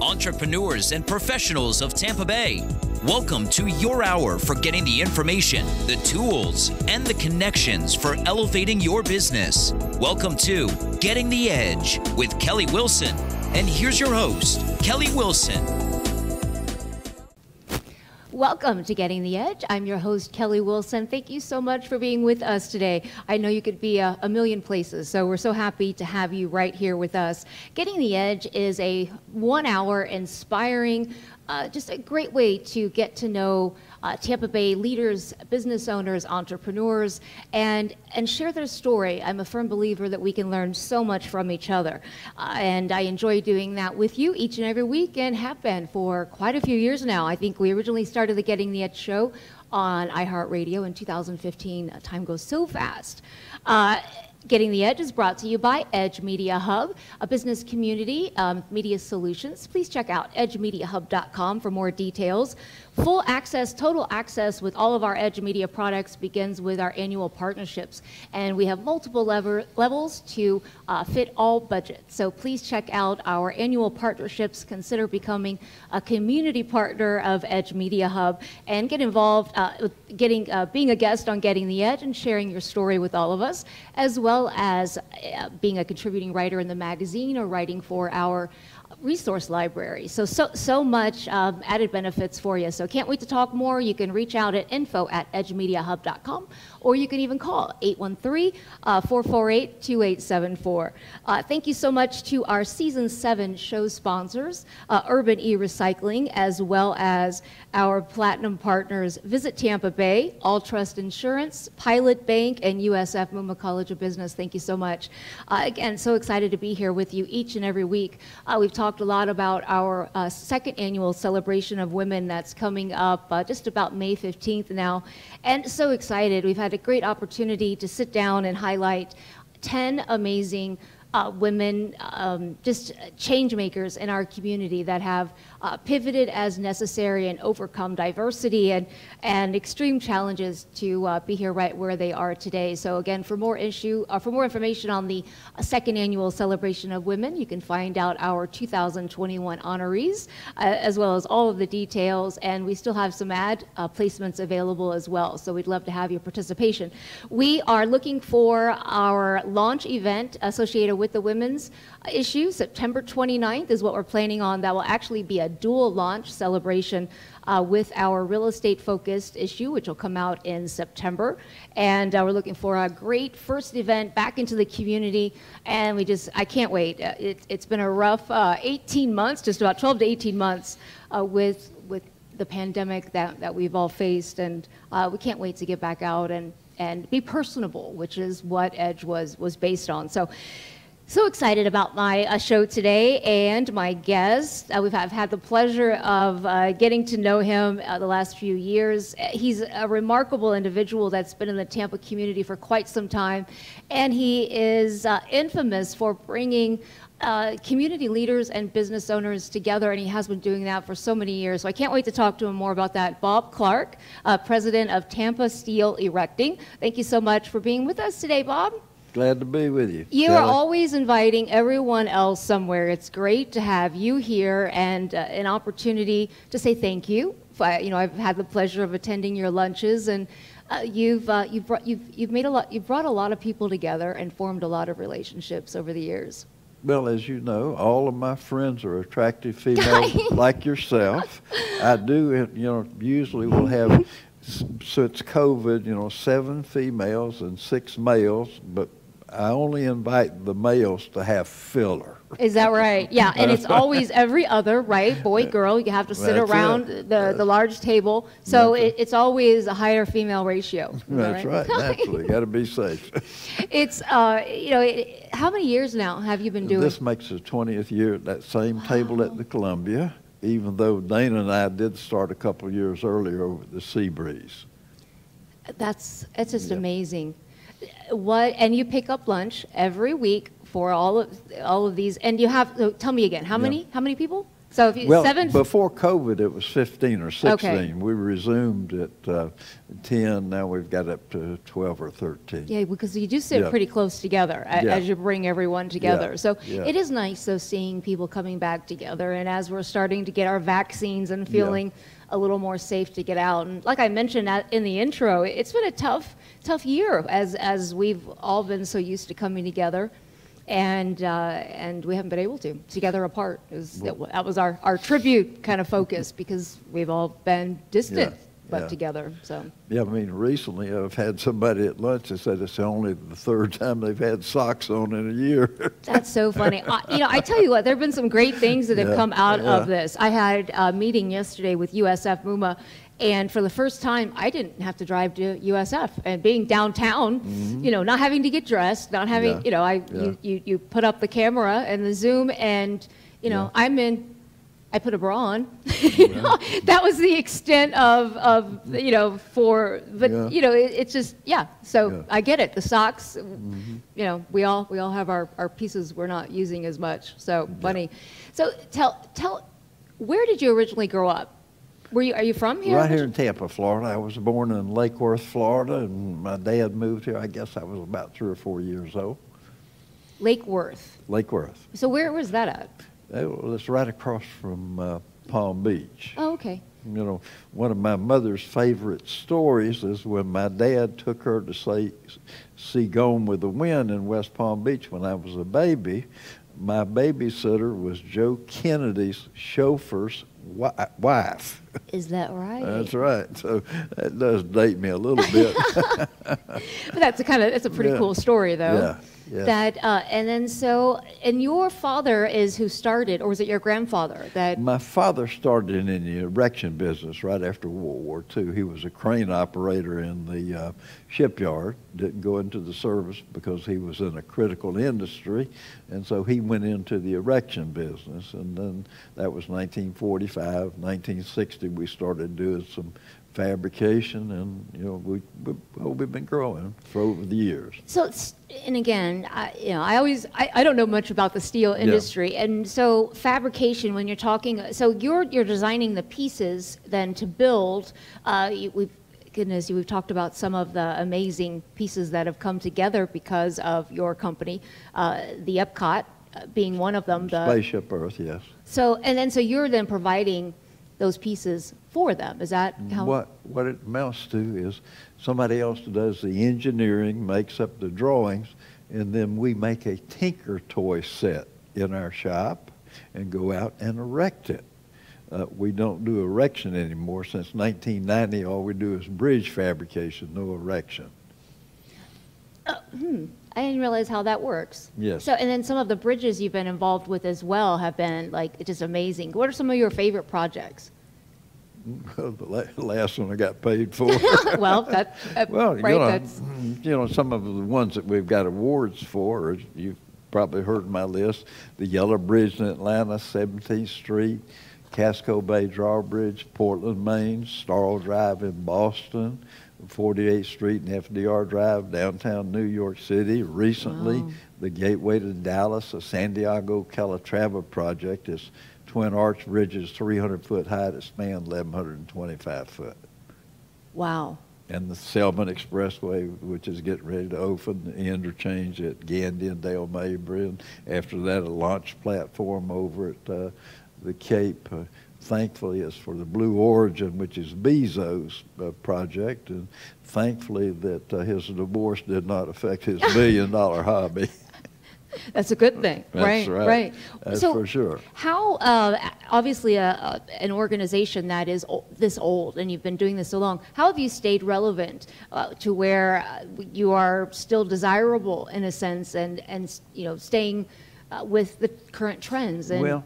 entrepreneurs, and professionals of Tampa Bay. Welcome to your hour for getting the information, the tools, and the connections for elevating your business. Welcome to Getting the Edge with Kelly Wilson. And here's your host, Kelly Wilson. Welcome to Getting the Edge. I'm your host, Kelly Wilson. Thank you so much for being with us today. I know you could be a million places, so we're so happy to have you right here with us. Getting the Edge is a 1-hour inspiring, just a great way to get to know Tampa Bay leaders, business owners, entrepreneurs, and share their story. I'm a firm believer that we can learn so much from each other. And I enjoy doing that with you each and every week and have been for quite a few years now. I think we originally started the Getting the Edge show on iHeartRadio in 2015. Time goes so fast. Getting the Edge is brought to you by Edge Media Hub, a business community, media solutions. Please check out edgemediahub.com for more details. Full access, total access with all of our Edge Media products begins with our annual partnerships. And we have multiple levels to fit all budgets. So please check out our annual partnerships. Consider becoming a community partner of Edge Media Hub and get involved with being a guest on Getting the Edge and sharing your story with all of us, as well as being a contributing writer in the magazine or writing for our resource library. So much added benefits for you. So can't wait to talk more. You can reach out at info@edgemediahub.com, or you can even call 813-448-2874. Thank you so much to our Season 7 show sponsors, Urban E-Recycling, as well as our platinum partners, Visit Tampa Bay, Alltrust Insurance, Pilot Bank, and USF Muma College of Business. Thank you so much. Again, so excited to be here with you each and every week. We've talked a lot about our second annual celebration of women that's coming up just about May 15th now, and so excited. We've had a great opportunity to sit down and highlight 10 amazing women, just change makers in our community that have pivoted as necessary and overcome diversity and extreme challenges to be here right where they are today. So again, for more information on the second annual celebration of women, you can find out our 2021 honorees, as well as all of the details, and we still have some ad placements available as well. So we'd love to have your participation. We are looking for our launch event associated with the women's issue. September 29th is what we're planning on. That will actually be a dual launch celebration with our real estate focused issue, which will come out in September. And we're looking for a great first event back into the community. And I can't wait. It's been a rough 18 months, just about 12 to 18 months with the pandemic that we've all faced. And we can't wait to get back out and be personable, which is what Edge was based on. So excited about my show today and my guest. I've had the pleasure of getting to know him the last few years. He's a remarkable individual that's been in the Tampa community for quite some time, and he is infamous for bringing community leaders and business owners together, and he has been doing that for so many years. So I can't wait to talk to him more about that. Bob Clark, president of Tampa Steel Erecting. Thank you so much for being with us today, Bob. Glad to be with you. You are always inviting everyone else somewhere. It's great to have you here and an opportunity to say thank you. I've had the pleasure of attending your lunches, and you've brought a lot of people together and formed a lot of relationships over the years. Well, as you know, all of my friends are attractive females like yourself. I do, usually we'll have, since COVID, 7 females and 6 males, but I only invite the males to have filler. Is that right? Yeah, and it's always every other, right? Boy, girl, you have to sit around the large table. So it's always a higher female ratio. That's right. Naturally, got to be safe. It's, how many years now have you been doing? This makes the 20th year at that same table at the Columbia, even though Dana and I did start a couple years earlier over at the Sea Breeze. It's just amazing. And you pick up lunch every week for all of these, and you have, tell me again, how many people? So if you, well, 7. Before COVID, it was 15 or 16. Okay. We resumed at 10. Now we've got up to 12 or 13. Yeah, because you do sit Yeah. pretty close together as you bring everyone together. Yeah. So Yeah. it is nice, though, seeing people coming back together. And as we're starting to get our vaccines and feeling a little more safe to get out. And like I mentioned in the intro, it's been a tough year as we've all been so used to coming together. And we haven't been able to, together apart. That was our tribute kind of focus, because we've all been distant, but together. So yeah, I mean, recently I've had somebody at lunch that said it's only the third time they've had socks on in a year. That's so funny. I tell you what, there have been some great things that have come out of this. I had a meeting yesterday with USF Muma, and for the first time, I didn't have to drive to USF. And being downtown, not having to get dressed, not having, you put up the camera and the Zoom, and I put a bra on. That was the extent it's just, So I get it. The socks, we all have our pieces we're not using as much. So funny. So tell, where did you originally grow up? Are you from here? Right here in Tampa, Florida. I was born in Lake Worth, Florida, and my dad moved here. I guess I was about 3 or 4 years old. Lake Worth. Lake Worth. So where was that at? It's right across from Palm Beach. Oh, okay. One of my mother's favorite stories is when my dad took her to see Gone with the Wind in West Palm Beach when I was a baby. My babysitter was Joe Kennedy's chauffeur's wife. Is that right? That's right. So that does date me a little bit. But it's a pretty cool story, though. Yeah. And your father is who started, or was it your grandfather that? My father started in the erection business right after World War II. He was a crane operator in the shipyard. Didn't go into the service because he was in a critical industry, and so he went into the erection business. And then that was 1945, 1960. We started doing some fabrication, and we've been growing for over the years. So, and again, I don't know much about the steel industry, and so fabrication. When you're talking, so you're designing the pieces then to build. We've talked about some of the amazing pieces that have come together because of your company, the Epcot being one of them. The Spaceship Earth, yes. So you're then providing those pieces for them. Is that how? What it amounts to is somebody else does the engineering, makes up the drawings, and then we make a tinker toy set in our shop and go out and erect it. We don't do erection anymore. Since 1990, all we do is bridge fabrication, no erection. I didn't realize how that works. Yes. So, and then some of the bridges you've been involved with as well have been just amazing. What are some of your favorite projects? The last one I got paid for. Well, some of the ones that we've got awards for, you've probably heard my list: the Yellow Bridge in Atlanta, 17th Street, Casco Bay Drawbridge, Portland, Maine, Starl Drive in Boston, 48th Street and FDR Drive, downtown New York City. Recently, the Gateway to Dallas, a Santiago Calatrava project, is twin arch bridges, 300 foot high, that span 1,125 foot. Wow. And the Selman Expressway, which is getting ready to open, the interchange at Gandy and Dale Mabry, and after that a launch platform over at the Cape. Thankfully, it's for the Blue Origin, which is Bezos' project, and thankfully that his divorce did not affect his $1 billion hobby. That's a good thing. That's right. That's so for sure. How, obviously, an organization that is this old, and you've been doing this so long, how have you stayed relevant to where you are still desirable in a sense, and staying with the current trends? And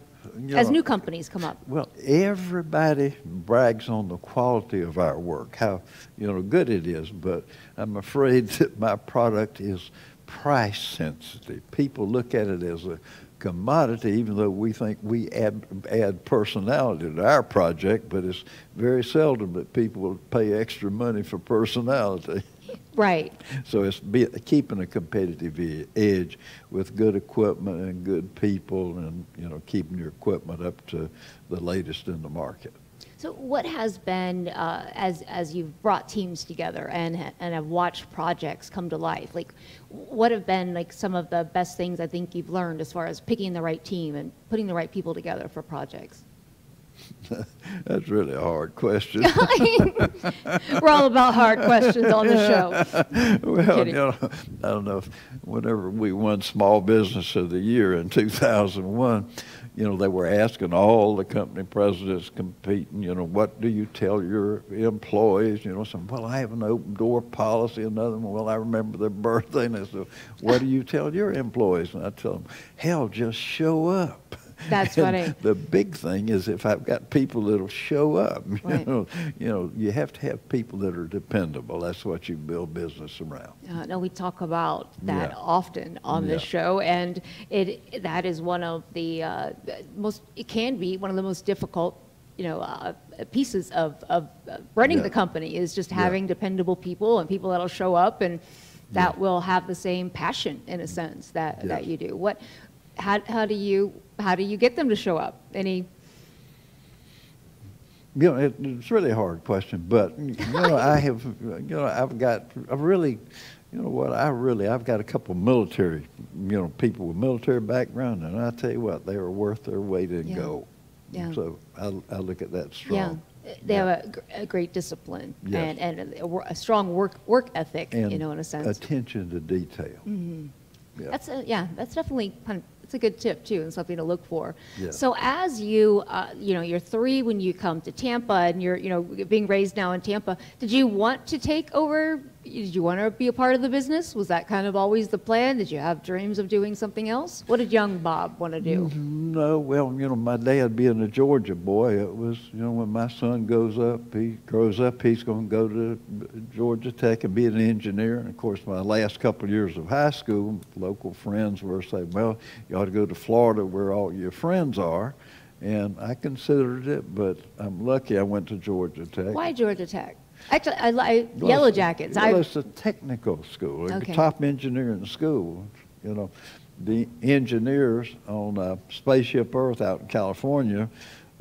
as new companies come up. Well, everybody brags on the quality of our work, how good it is, but I'm afraid that my product is price sensitive. People look at it as a commodity, even though we think we add personality to our project, but it's very seldom that people will pay extra money for personality. Right. So it's keeping a competitive edge with good equipment and good people, and keeping your equipment up to the latest in the market. So what has been, as you've brought teams together and have watched projects come to life, like what have been like some of the best things I think you've learned as far as picking the right team and putting the right people together for projects? That's really a hard question. We're all about hard questions on the show. Well, I don't know, whenever we won Small Business of the Year in 2001, they were asking all the company presidents competing, what do you tell your employees? Some, well, I have an open door policy. Another one, well, I remember their birthday. And they said, what do you tell your employees? And I tell them, hell, just show up. That's funny. The big thing is if I've got people that'll show up. Right. You have to have people that are dependable. That's what you build business around. No, we talk about that often on this show, and that is one of the it can be one of the most difficult pieces of running the company, is just having dependable people and people that'll show up and that will have the same passion in a sense that you do. How do you get them to show up? It's really a hard question, but I've got a couple of military, people with military background, and I tell you what, they are worth their weight in gold. Yeah. So I look at that strong. Yeah, they have a great discipline and a strong work ethic, and in a sense. Attention to detail. Mm-hmm. Yeah. That's definitely it's a good tip too, and something to look for. Yeah. So as you're 3 when you come to Tampa, and you're being raised now in Tampa. Did you want to take over? Did you want to be a part of the business? Was that kind of always the plan? Did you have dreams of doing something else? What did young Bob want to do? No, well, my dad being a Georgia boy, it was, when my son grows up, he's going to go to Georgia Tech and be an engineer. And of course, my last couple of years of high school, local friends were saying, well, you ought to go to Florida where all your friends are. And I considered it, but I'm lucky I went to Georgia Tech. Why Georgia Tech? Actually, I like Yellow Jackets. Well, it's a technical school, a top engineering school. The engineers on Spaceship Earth out in California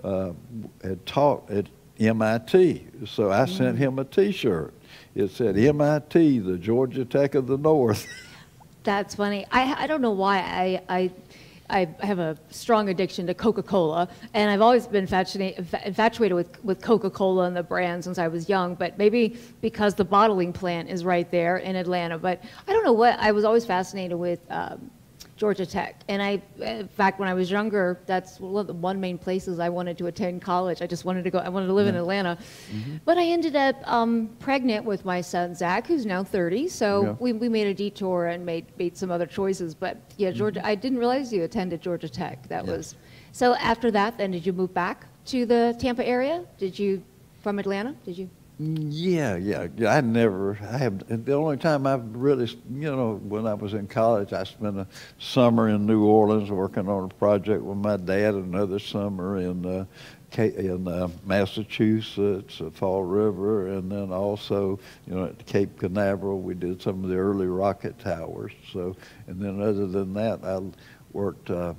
had taught at MIT. So I sent him a T-shirt. It said, MIT, the Georgia Tech of the North. That's funny. I don't know why I have a strong addiction to Coca-Cola, and I've always been infatuated with Coca-Cola and the brand since I was young, but maybe because the bottling plant is right there in Atlanta. But I don't know what, I was always fascinated with Georgia Tech. And in fact, when I was younger, that's one main places I wanted to attend college. I just wanted to go, I wanted to live in Atlanta. Mm-hmm. But I ended up pregnant with my son, Zach, who's now 30. So we made a detour and made some other choices. But yeah, Georgia, I didn't realize you attended Georgia Tech. That was, so after that, then did you move back to the Tampa area? From Atlanta, did you? Yeah. The only time I've really, when I was in college, I spent a summer in New Orleans working on a project with my dad, another summer in Massachusetts, Fall River, and then also, at Cape Canaveral, we did some of the early rocket towers. So, and then other than that, I worked for,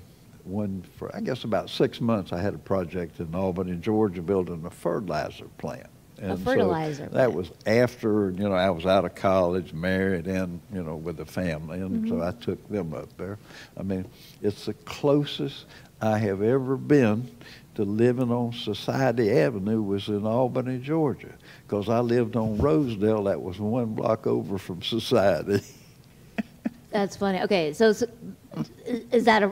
I guess, about 6 months. I had a project in Albany, Georgia, building a fertilizer plant. And a fertilizer so that was after, I was out of college, married, and, with a family. And so I took them up there. I mean, it's the closest I have ever been to living on Society Avenue was in Albany, Georgia. Because I lived on Rosedale, that was 1 block over from Society. That's funny. Okay, so is that a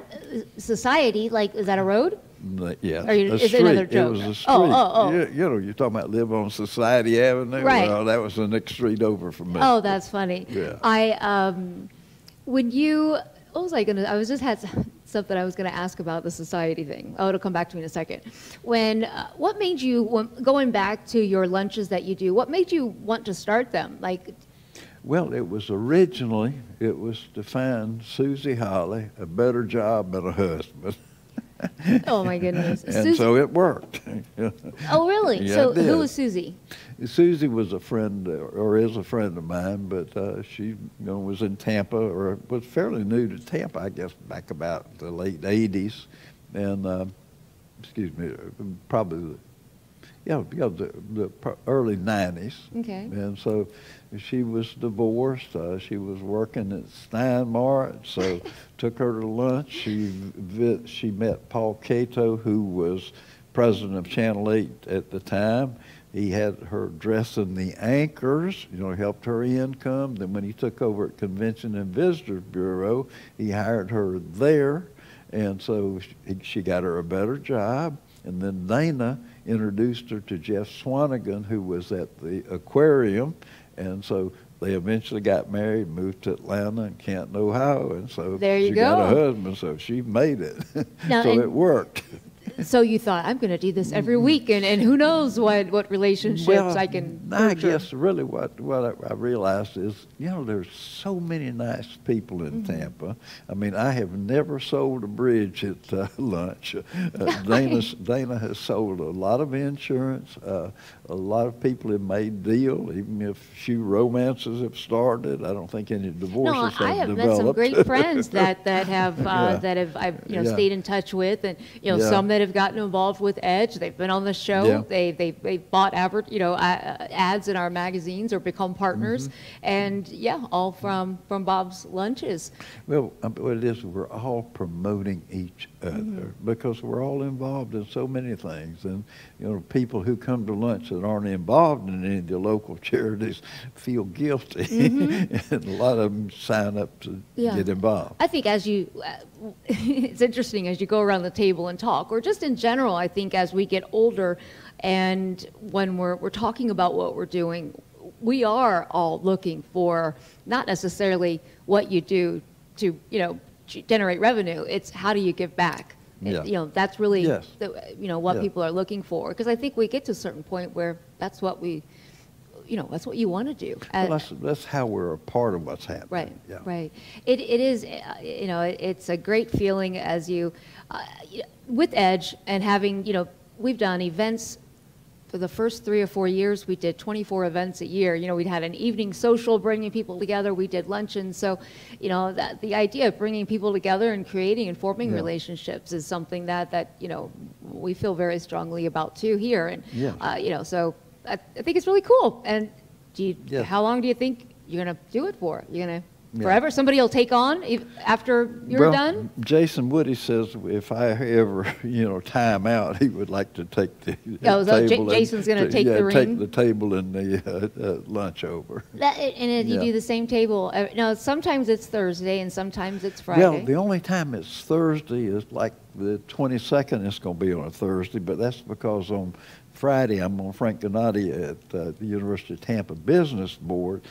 Society, is that a road? Yes, is it another joke? It was a street. Oh. You're talking about live on Society Avenue? Right. Well, that was the next street over from me. Oh, that's funny. Yeah. I was just had something I was going to ask about the society thing. Oh, it'll come back to me in a second. What made you, going back to your lunches that you do, what made you want to start them? Well, it was to find Susie Holly a better job and a husband. Oh, my goodness. And so it worked. Oh, really? Yeah, So it did. who was Susie? Susie was a friend, or is a friend of mine, but she was in Tampa, or was fairly new to Tampa, I guess, back about the late 80s. And, excuse me, probably the early 90s. Okay. And so she was divorced. She was working at Steinmart, so took her to lunch. She met Paul Cato, who was president of Channel 8 at the time. He had her dressing the anchors, helped her income. Then when he took over at Convention and Visitors Bureau, he hired her there. And so she got her a better job. And then Dana introduced her to Jeff Swanigan, who was at the aquarium. And so they eventually got married, moved to Atlanta and Canton, Ohio. And so there you she go. got a husband, so she made it. Now, so it worked. So you thought, I'm going to do this every week, and who knows what relationships I can nurture. I guess really what I realized is, there's so many nice people in Tampa. I mean, I have never sold a bridge at lunch. Dana has sold a lot of insurance. A lot of people have made deals, even if few romances have started. I don't think any divorces have developed. No, I have met some great friends that have I've stayed in touch with, and some that have gotten involved with Edge. They've been on the show. Yeah. They bought ads in our magazines or become partners, and all from Bob's lunches. Well, what it is, we're all promoting each other because we're all involved in so many things, and people who come to lunch that aren't involved in any of the local charities feel guilty, and a lot of them sign up to get involved. I think it's interesting as you go around the table and talk, or just in general, I think as we get older and when we're talking about what we're doing, we are all looking for not necessarily what you do to, generate revenue. It's how do you give back? Yeah. That's really, Yes. what people are looking for. Because I think we get to a certain point where that's what that's what you want to do. Well, that's how we're a part of what's happening. Right, Yeah. right. It is, it's a great feeling as you, with Edge and having, we've done events for the first 3 or 4 years. We did 24 events a year. We'd had an evening social bringing people together. We did luncheons. So, the idea of bringing people together and creating and forming relationships is something that we feel very strongly about too here. And, so I think it's really cool. And how long do you think you're going to do it for? You're going to forever? Somebody will take on after you're done? Jason Woody says if I ever, time out, he would like to take the table. Jason's going to take the ring? Take the table and the lunch over. You do the same table. No, sometimes it's Thursday and sometimes it's Friday. Well, the only time it's Thursday is like the 22nd. It's going to be on a Thursday, but that's because on Friday I'm on Frank Gennady at the University of Tampa Business Board.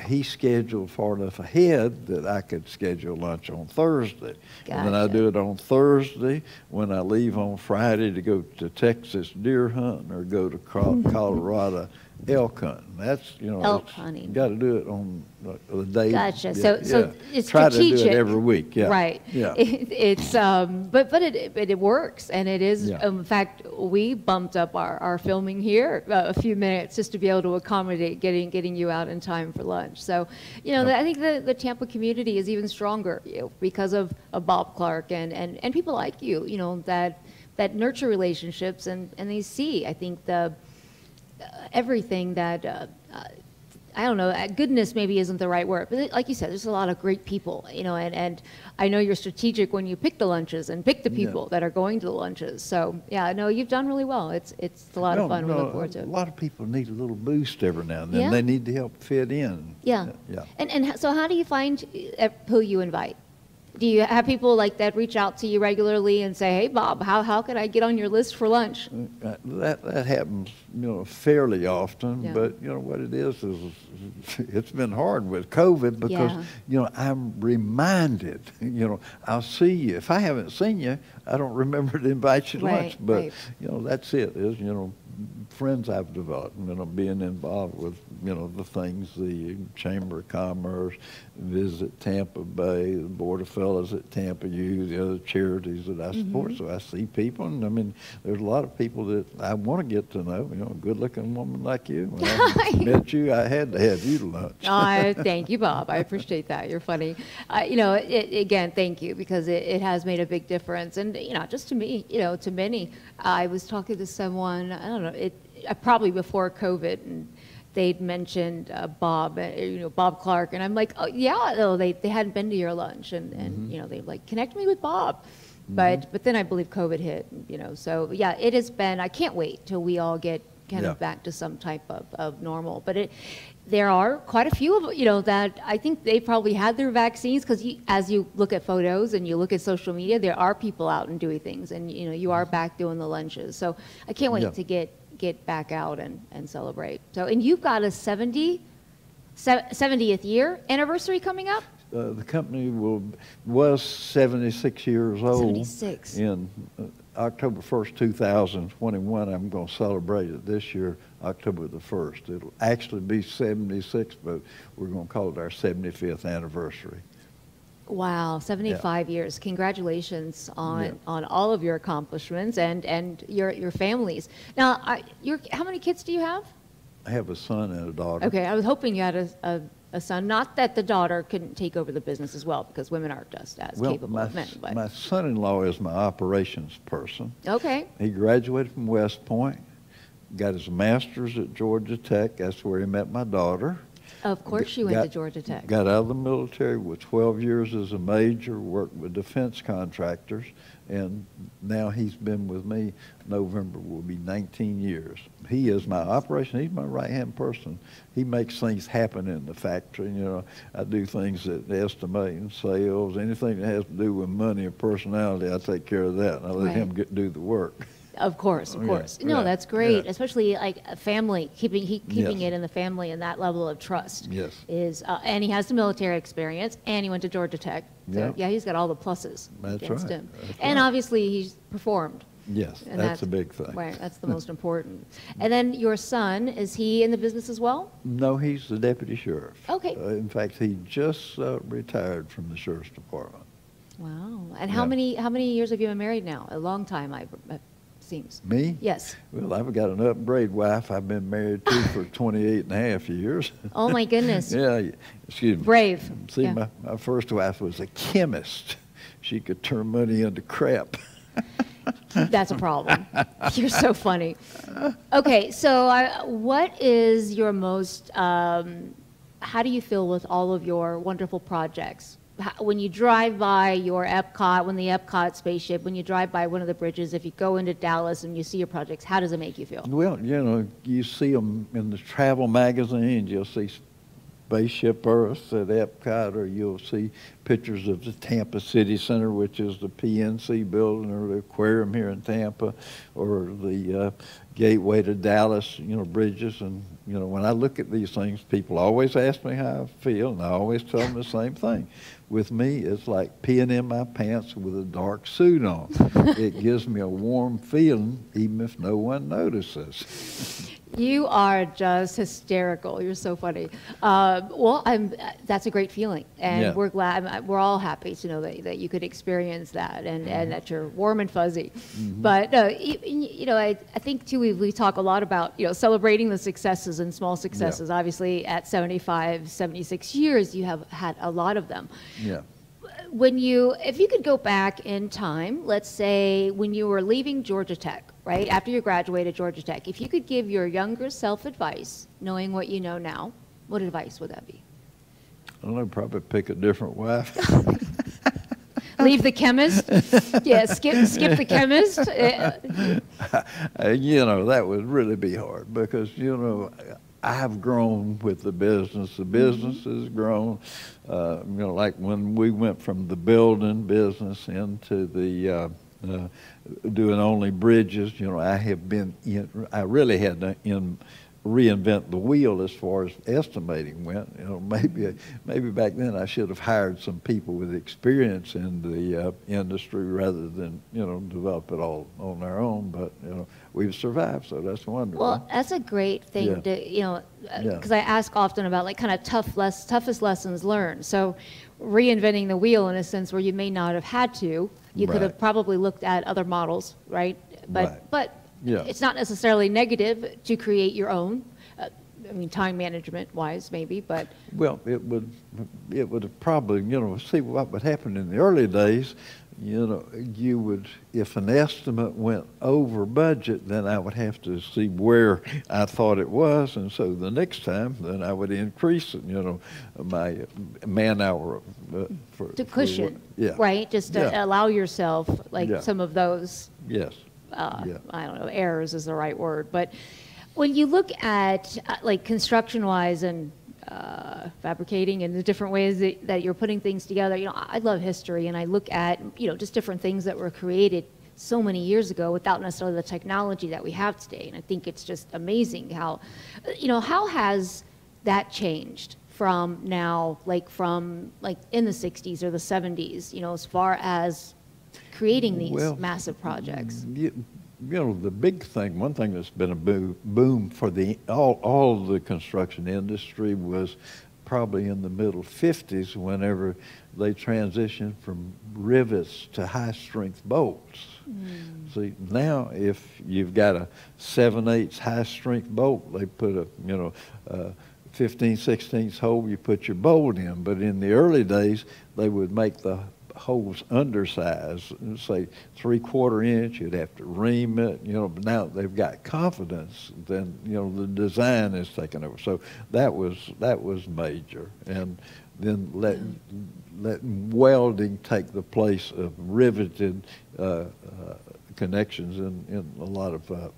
He scheduled far enough ahead that I could schedule lunch on Thursday. Gotcha. And then I do it on Thursday when I leave on Friday to go to Texas deer hunting or go to Colorado elk hunting. That's, elk hunting. You got to do it on the day. Gotcha. So it's try strategic. to do it every week. Yeah. Right. Yeah. But it works, and it is. Yeah. In fact, we bumped up our filming here a few minutes just to be able to accommodate getting you out in time for lunch. So, I think the Tampa community is even stronger because of Bob Clark and people like you. That nurture relationships and they see. I think everything that. I don't know, goodness maybe isn't the right word, but like you said, there's a lot of great people, and I know you're strategic when you pick the lunches and pick the people that are going to the lunches. So, you've done really well. It's a lot of fun. We look forward to it. A lot of people need a little boost every now and then. They need to help fit in. Yeah. And so how do you find who you invite? Do you have people like that reach out to you regularly and say, "Hey, Bob, how can I get on your list for lunch?" That happens, fairly often. Yeah. But what it is it's been hard with COVID because I'm reminded. I'll see you. If I haven't seen you, I don't remember to invite you to lunch. But that's it. Is friends I've developed, being involved with, the things, the Chamber of Commerce, Visit Tampa Bay, the Board of Fellows at Tampa U, the other charities that I support. So I see people, and there's a lot of people that I want to get to know, a good-looking woman like you. When I met you, I had to have you to lunch. Thank you, Bob. I appreciate that. You're funny. Again, thank you, because it has made a big difference. And, just to me, to many, I was talking to someone, I don't know, probably before COVID, and they'd mentioned Bob, Bob Clark, and I'm like, oh yeah, no, they hadn't been to your lunch, and they like, connect me with Bob, but then I believe COVID hit, so yeah, it has been. I can't wait till we all get kind of back to some type of normal, but there are quite a few of that I think they probably had their vaccines, because as you look at photos and you look at social media, there are people out and doing things, and you are back doing the lunches. So I can't wait to get back out and celebrate. So, and you've got a 70th year anniversary coming up? The company was 76 years old. 76. In October 1st, 2021. I'm going to celebrate it this year, October the 1st. It'll actually be 76, but we're going to call it our 75th anniversary. Wow, 75 years. Congratulations on all of your accomplishments and your families. Now, how many kids do you have? I have a son and a daughter. Okay, I was hoping you had a son. Not that the daughter couldn't take over the business as well, because women aren't just as capable as men. But my son-in-law is my operations person. Okay. He graduated from West Point, got his master's at Georgia Tech. That's where he met my daughter. Of course she went to Georgia Tech. Got out of the military with 12 years as a major, worked with defense contractors, and now he's been with me. November will be 19 years. He is my operation. He's my right-hand person. He makes things happen in the factory. I do things that estimating, sales, anything that has to do with money or personality, I take care of that. And I let him do the work. Of course. No, that's great, especially like a family, keeping it in the family, and that level of trust. Yes. Is and he has the military experience, and he went to Georgia Tech. So yeah, he's got all the pluses against him. And obviously he's performed. Yes, and that's a big thing. Right, that's the most important. And then your son, is he in the business as well? No, he's the deputy sheriff. Okay. In fact, he just retired from the sheriff's department. Wow. And how many years have you been married now? A long time, seems. Me? Yes. Well, I've got an upgrade wife I've been married to for 28 and a half years. Oh, my goodness. Yeah, excuse me. Brave. See, my first wife was a chemist. She could turn money into crap. That's a problem. You're so funny. Okay, so what is your most, how do you feel with all of your wonderful projects? When you drive by your Epcot, the Epcot spaceship, when you drive by one of the bridges, if you go into Dallas and you see your projects, how does it make you feel? Well, you see them in the travel magazines. You'll see Spaceship Earth at Epcot, or you'll see pictures of the Tampa City Center, which is the PNC building, or the aquarium here in Tampa, or the gateway to Dallas, bridges. And, when I look at these things, people always ask me how I feel, and I always tell them the same thing. With me, it's like peeing in my pants with a dark suit on. It gives me a warm feeling, even if no one notices. You are just hysterical. You're so funny. That's a great feeling, and we're glad. We're all happy to know that you could experience that, and that you're warm and fuzzy. But I think too we talk a lot about celebrating the successes and small successes. Obviously, at 75, 76 years, you have had a lot of them. Yeah. If you could go back in time, let's say when you were leaving Georgia Tech, right, after you graduated Georgia Tech, if you could give your younger self advice, knowing what you know now, what advice would that be? I don't know, probably pick a different wife. Leave the chemist? Yeah, skip the chemist? That would really be hard, because, I've grown with the business. The business has grown. Like when we went from the building business into the doing only bridges, I really had reinvent the wheel as far as estimating went. You know, maybe back then I should have hired some people with experience in the industry rather than, you know, develop it all on our own. But, you know, we've survived, so that's wonderful. Well, that's a great thing to, you know, because I ask often about like kind of toughest lessons learned. So reinventing the wheel in a sense where you may not have had to, you could have probably looked at other models, right? But it's not necessarily negative to create your own. I mean, time management wise, maybe, but. Well, it would have probably, you know, see what would happen in the early days. You know, you would, if an estimate went over budget, then I would have to see where I thought it was, and so the next time, then I would increase, you know, my man hour to cushion, right? Just to allow yourself like some of those. Yes. I don't know, errors is the right word, but when you look at like construction-wise and fabricating and the different ways that you're putting things together, you know, I love history, and I look at, you know, just different things that were created so many years ago without necessarily the technology that we have today, and I think it's just amazing how, you know, how has that changed from now, like from like in the 60s or the 70s, you know, as far as creating these massive projects? You know, the big thing, one thing that's been a boom for all the construction industry was probably in the middle 50s whenever they transitioned from rivets to high-strength bolts. See, now if you've got a 7/8 high-strength bolt, they put a, you know, 15/16 hole, you put your bolt in. But in the early days, they would make the holes undersized, say 3/4 inch, you'd have to ream it, you know, but now they've got confidence, then, you know, the design is taken over. So that was major. And then letting welding take the place of riveted connections in a lot of places.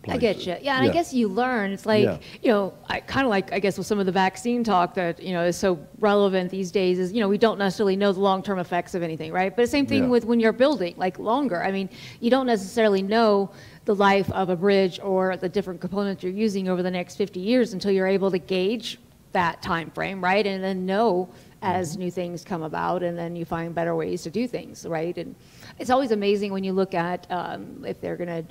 I get you. Yeah, and I guess you learn. It's like, you know, I kind of like, I guess, with some of the vaccine talk that, you know, is so relevant these days is, you know, we don't necessarily know the long-term effects of anything, right? But the same thing with when you're building, like longer. I mean, you don't necessarily know the life of a bridge or the different components you're using over the next 50 years until you're able to gauge that time frame, right? And then know as new things come about, and then you find better ways to do things, right? And it's always amazing when you look at if they're going to,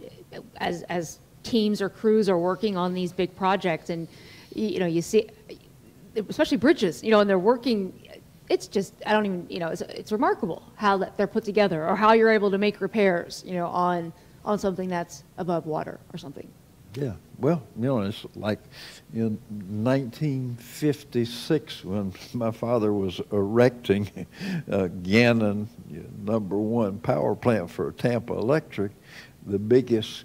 as teams or crews are working on these big projects, and you know, you see, especially bridges, you know, and they're working, it's just, I don't even, you know, it's remarkable how that they're put together, or how you're able to make repairs, you know, on something that's above water or something. Yeah, well, you know, it's like in 1956 when my father was erecting Gannon #1 power plant for Tampa Electric, the biggest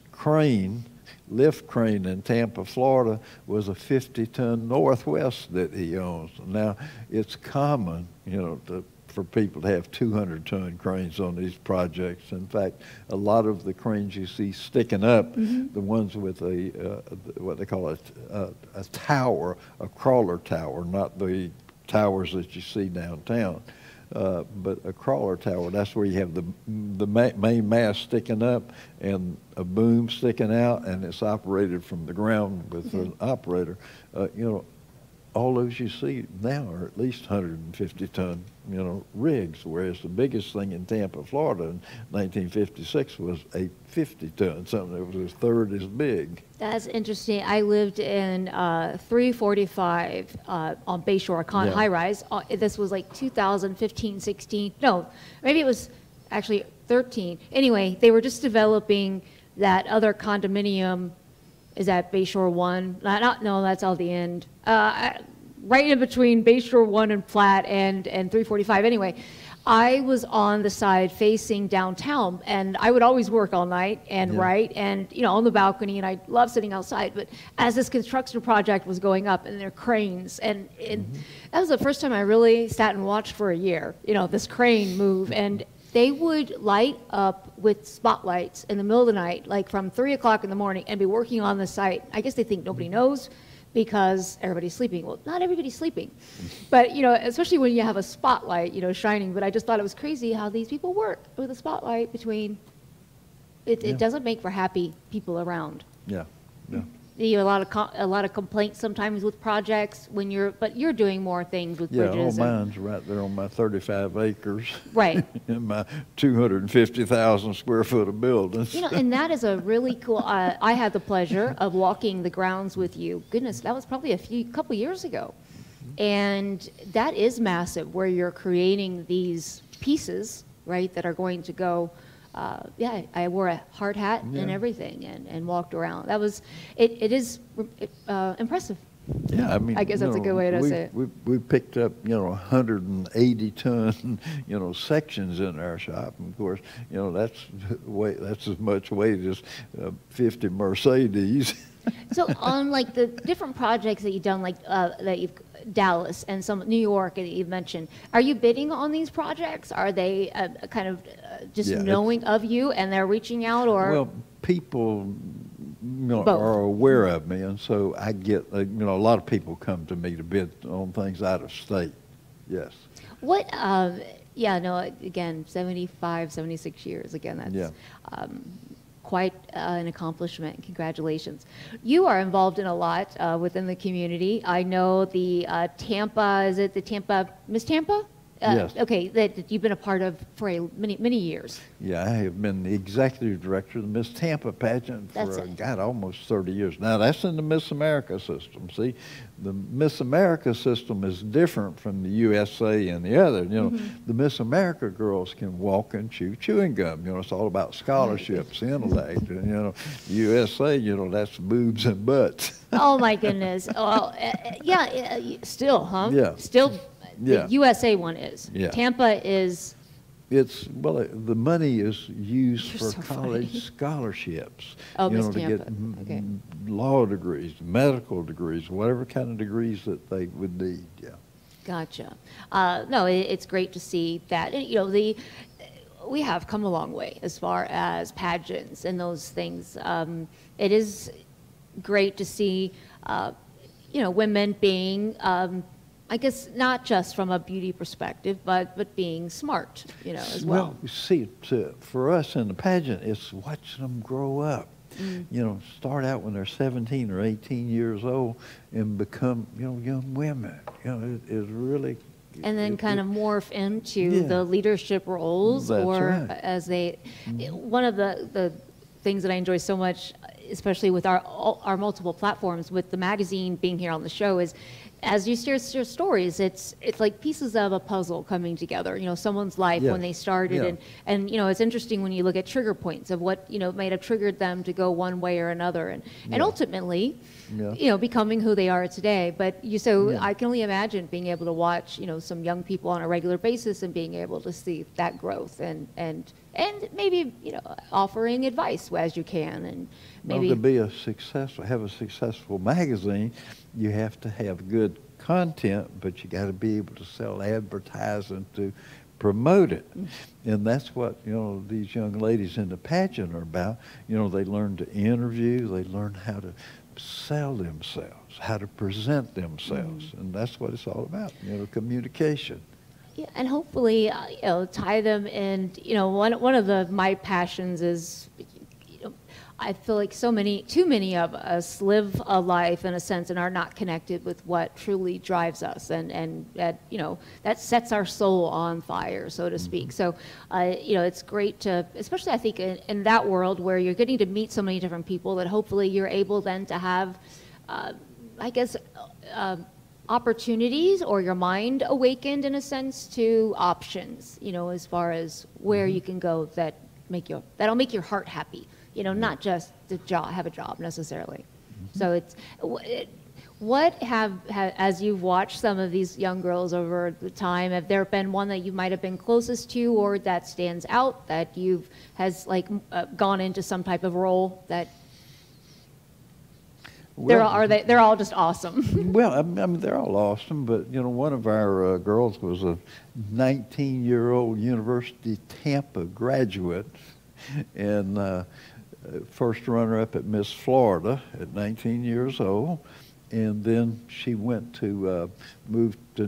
lift crane in Tampa, Florida, was a 50-ton Northwest that he owns. Now, it's common, you know, for people to have 200-ton cranes on these projects. In fact, a lot of the cranes you see sticking up, the ones with what they call a tower, a crawler tower, not the towers that you see downtown. But a crawler tower, that's where you have the main mast sticking up and a boom sticking out, and it's operated from the ground with an operator. You know, all those you see now are at least 150-ton, you know, rigs, whereas the biggest thing in Tampa, Florida in 1956 was a 50-ton, something that was a third as big. That's interesting. I lived in 345 on Bayshore, a high-rise. This was like 2015, 16. No, maybe it was actually 13. Anyway, they were just developing that other condominium. Is that Bayshore 1? No, that's all the end. Right in between Bayshore 1 and Platt and 345. Anyway, I was on the side facing downtown, and I would always work all night and write, and you know, on the balcony, and I love sitting outside. But as this construction project was going up, and there are cranes, and that was the first time I really sat and watched for a year. You know, this crane move, and they would light up with spotlights in the middle of the night, like from 3 o'clock in the morning, and be working on the site. I guess they think nobody knows because everybody's sleeping. Well, not everybody's sleeping, but you know, especially when you have a spotlight, you know, shining. But I just thought it was crazy how these people work with a spotlight between. It doesn't make for happy people around. Yeah. Yeah. You have a lot of complaints sometimes with projects but you're doing more things with Yeah, bridges. all mine's right there on my 35 acres. Right. And my 250,000 square foot of buildings. You know, and that is a really cool. I had the pleasure of walking the grounds with you. Goodness, that was probably couple years ago, and that is massive. Where you're creating these pieces, right, that are going to go. Yeah, I wore a hard hat and everything, and walked around. That was it is impressive. Yeah, I mean, I guess that's a good way to say it. We picked up, 180 ton, sections in our shop. And of course, that's as much weight as 50 Mercedes. So on like the different projects that you've done, like that you've Dallas and some New York that you've mentioned, are you bidding on these projects? Are they kind of just knowing of you and they're reaching out, or? Well, people are aware of me, and so I get, a lot of people come to me to bid on things out of state. Yes. What, again, 75, 76 years, again, that's quite an accomplishment. Congratulations. You are involved in a lot within the community. I know the Tampa, is it the Tampa, Miss Tampa? Yes. Okay, that you've been a part of for many years. Yeah, I have been the executive director of the Miss Tampa Pageant for, almost 30 years. Now, that's in the Miss America system. See, the Miss America system is different from the USA and the other. The Miss America girls can walk and chew chewing gum. It's all about scholarships, intellect. And, USA, that's boobs and butts. Oh, my goodness. Well, still, huh? Yeah. Still. The USA one is. Yeah. Tampa is. The money is used You're for so college funny. scholarships. Oh, Miss to Tampa. get law degrees, medical degrees, whatever kind of degrees that they would need. Yeah. Gotcha. No, it's great to see that. And, we have come a long way as far as pageants and those things. It is great to see, women being. I guess not just from a beauty perspective, but being smart, as well. Well, see, for us in the pageant, it's watching them grow up. Start out when they're 17 or 18 years old and become, young women. It really. And then kind of morph into the leadership roles, That's right. as they. One of the things that I enjoy so much, especially with our multiple platforms, with the magazine being here on the show, is as you share stories, it's like pieces of a puzzle coming together. Someone's life when they started, and it's interesting when you look at trigger points of what might have triggered them to go one way or another, and ultimately, becoming who they are today. But I can only imagine being able to watch some young people on a regular basis and being able to see that growth and maybe offering advice as you can, and maybe to have a successful magazine, you have to have good content, but you got to be able to sell advertising to promote it. And that's what these young ladies in the pageant are about. They learn to interview, they learn how to sell themselves, how to present themselves, and that's what it's all about. Communication. Yeah, and hopefully, tie them in. One of my passions is, I feel like too many of us live a life in a sense and are not connected with what truly drives us, and that that sets our soul on fire, so to speak. So, it's great to, especially I think in that world where you're getting to meet so many different people, that hopefully you're able then to have, opportunities, or your mind awakened in a sense to options, as far as where you can go that'll make your heart happy, not just have a job necessarily. So it's as you've watched some of these young girls over the time, have there been one that you might have been closest to, or that stands out that has gone into some type of role that? They're all just awesome. Well, I mean, they're all awesome, but one of our girls was a 19-year-old University Tampa graduate, and first runner-up at Miss Florida at 19 years old, and then she went to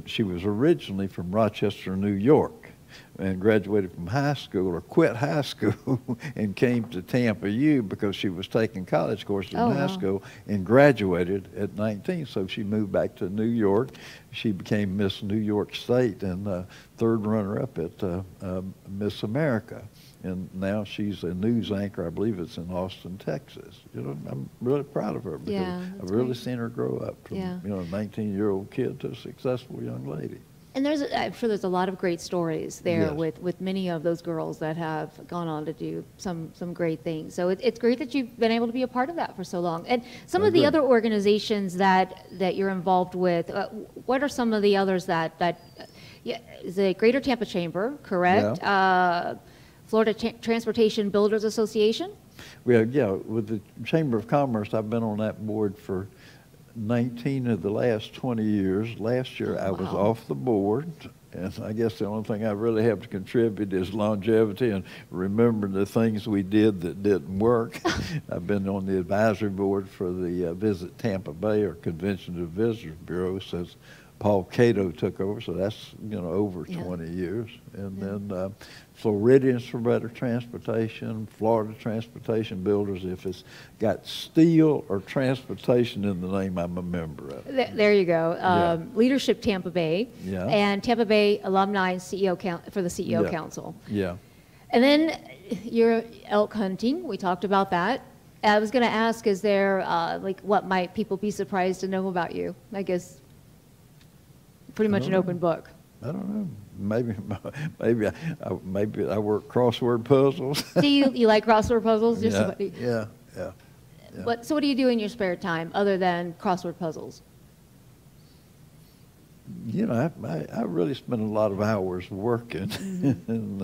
she was originally from Rochester, New York, and graduated from high school, or quit high school and came to Tampa U because she was taking college courses in high school, and graduated at 19. So she moved back to New York. She became Miss New York State and third runner-up at Miss America. And now she's a news anchor. I believe it's in Austin, Texas. You know, I'm really proud of her because I've really seen her grow up from you know, a 19-year-old kid to a successful young lady. And I'm sure there's a lot of great stories there with many of those girls that have gone on to do some great things. So it's great that you've been able to be a part of that for so long. And some of the other organizations that you're involved with, what are some of the others that the Greater Tampa Chamber, correct? Yeah. Florida Transportation Builders Association? Well, yeah, with the Chamber of Commerce, I've been on that board for 19 of the last 20 years. Last year, I was off the board, and I guess the only thing I really have to contribute is longevity and remembering the things we did that didn't work. I've been on the advisory board for the Visit Tampa Bay, or Convention of Visitors Bureau, since Paul Cato took over, so that's, you know, over 20 years. And then Floridians for Better Transportation, Florida Transportation Builders. If it's got steel or transportation in the name, I'm a member of it. There you go. Leadership Tampa Bay, and Tampa Bay Alumni CEO for the CEO Council. Yeah. And then you're elk hunting. We talked about that. I was going to ask, is there, like, what might people be surprised to know about you? I guess pretty much an open book. I don't know. Maybe I work crossword puzzles. Do you like crossword puzzles? Yeah. So what do you do in your spare time other than crossword puzzles? You know, I really spend a lot of hours working, and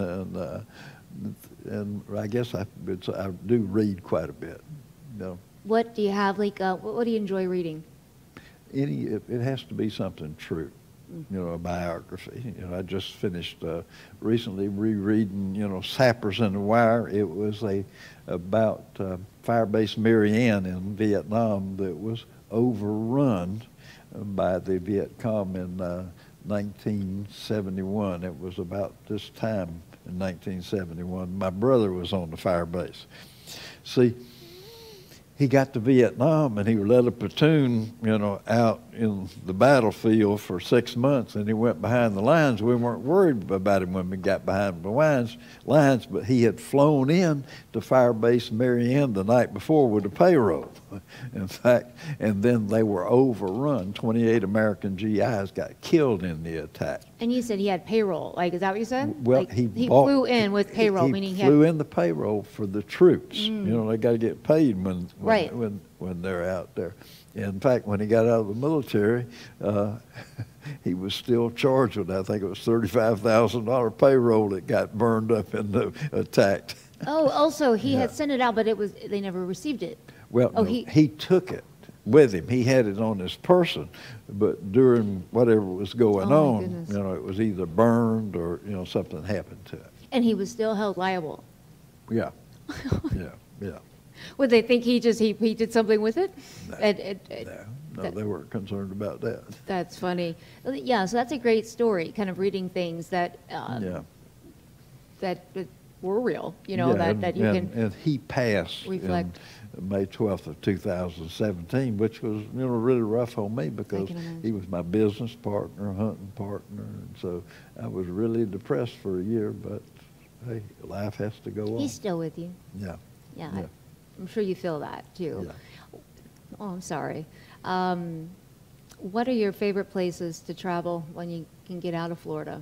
I guess I do read quite a bit. You know. What do you have? Like, what do you enjoy reading? It has to be something true. You know, a biography. You know, I just finished recently rereading, you know, Sappers in the Wire. It was about Firebase Marianne in Vietnam that was overrun by the Viet Cong in 1971. It was about this time in 1971. My brother was on the Firebase. See, he got to Vietnam and he led a platoon, you know, out in the battlefield for 6 months, and he went behind the lines. We weren't worried about him when we got behind the lines, but he had flown in to Firebase Marianne the night before with a payroll. In fact, and then they were overrun. 28 American GIs got killed in the attack. And you said he had payroll. Like, is that what you said? Well, like, he flew in with payroll, meaning he flew in the payroll for the troops. You know, they got to get paid when they're out there. In fact, when he got out of the military, he was still charged with, I think it was $35,000 payroll that got burned up in the attack. Oh, also he had sent it out, but they never received it. Well, no, he took it with him. He had it on his person, but during whatever was going on, you know, it was either burned or, you know, something happened to it. And he was still held liable. Yeah. Would they think he did something with it? No, they weren't concerned about that. That's funny. Yeah, so that's a great story, kind of reading things that that were real, you know, that you can and he passed reflect. In May 12th of 2017, which was, you know, really rough on me because he was my business partner, hunting partner, and so I was really depressed for a year, but hey, life has to go on. He's still with you. Yeah. I'm sure you feel that too. Yeah. Oh, I'm sorry. What are your favorite places to travel when you can get out of Florida?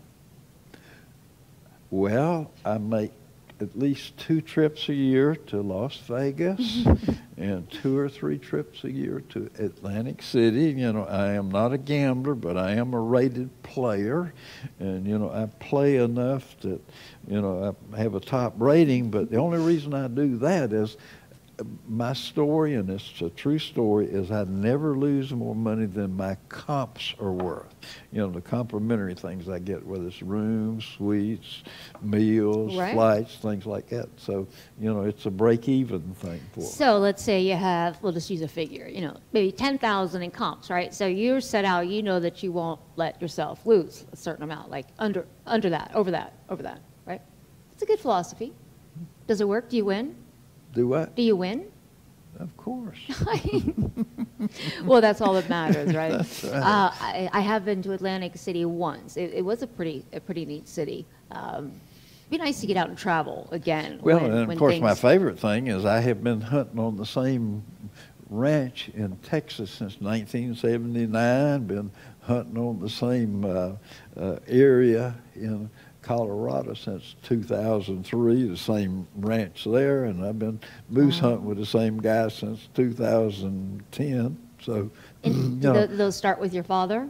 Well, I make at least 2 trips a year to Las Vegas and 2 or 3 trips a year to Atlantic City. You know, I am not a gambler, but I am a rated player. And, you know, I play enough that, you know, I have a top rating. But the only reason I do that is my story, and it's a true story, is I never lose more money than my comps are worth. You know, the complimentary things I get, whether it's rooms, suites, meals, Right. flights, things like that. So, you know, it's a break-even thing for me. So let's say you have, we'll just use a figure, you know, maybe 10,000 in comps, right? So you're set out, you know that you won't let yourself lose a certain amount, like under that, over that, right? It's a good philosophy. Does it work? Do you win? Do what? Do you win? Of course. Well, that's all that matters, right? That's right. I have been to Atlantic City once. It was a pretty neat city. Be nice to get out and travel again. Well, when and of course, my things- favorite thing is I have been hunting on the same ranch in Texas since 1979, been hunting on the same area in Colorado since 2003, the same ranch there, and I've been moose hunting with the same guy since 2010. So, And you know, those start with your father,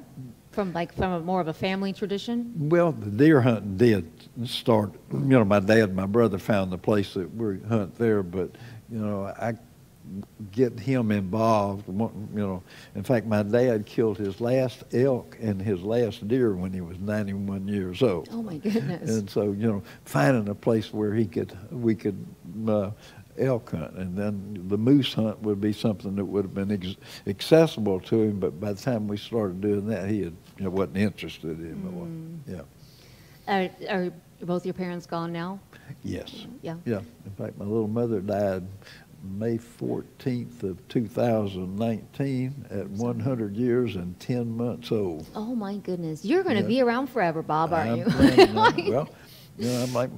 from a more of a family tradition. well, the deer hunting did start. You know, my dad and my brother found the place that we hunt there, but you know, I get him involved. You know, in fact, my dad killed his last elk and his last deer when he was 91 years old. Oh my goodness! And so, you know, finding a place where we could elk hunt, and then the moose hunt would be something that would have been accessible to him. But by the time we started doing that, he wasn't interested in it. Yeah. Are both your parents gone now? Yes. Yeah. Yeah. In fact, my little mother died May 14th of 2019 at 100 years and 10 months old. Oh my goodness! You're going to Yeah. be around forever, Bob, aren't I'm you? planning on- well, you know, I'm like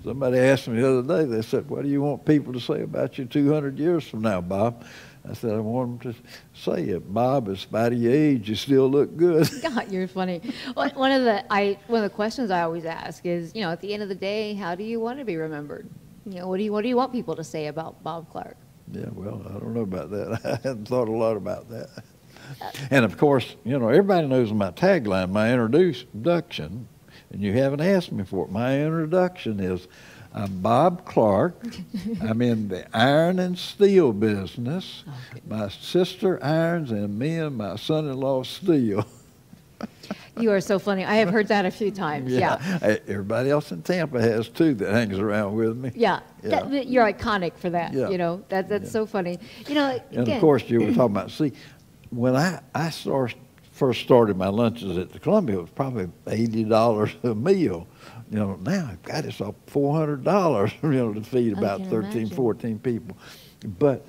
somebody asked me the other day, they said, what do you want people to say about you 200 years from now, Bob? I said, I want them to say it. Bob, in spite of your age, you still look good. God, you're funny. Well, one of the questions I always ask is, you know, at the end of the day, how do you want to be remembered? You know, what do you want people to say about Bob Clark? Yeah, well, I don't know about that. I hadn't thought a lot about that. And of course, you know, everybody knows my tagline, my introduction, and you haven't asked me for it. My introduction is, I'm Bob Clark. I'm in the iron and steel business. My sister irons and me and my son-in-law steel. You are so funny. I have heard that a few times. Yeah. Everybody else in Tampa has too that hangs around with me. Yeah. Yeah. You're iconic for that. Yeah. You know, that's so funny. You know, again, And of course, you were talking about, see, when I first started my lunches at the Columbia, it was probably $80 a meal. You know, now I've got it's up $400, you know, to feed about can 13, imagine. 14 people. But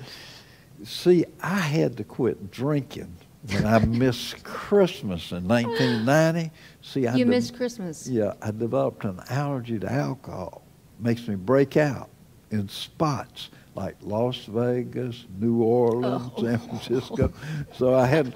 see, I had to quit drinking when I missed Christmas in 1990. See, you missed Christmas. Yeah, I developed an allergy to alcohol. Makes me break out in spots like Las Vegas, New Orleans, San Francisco. So I had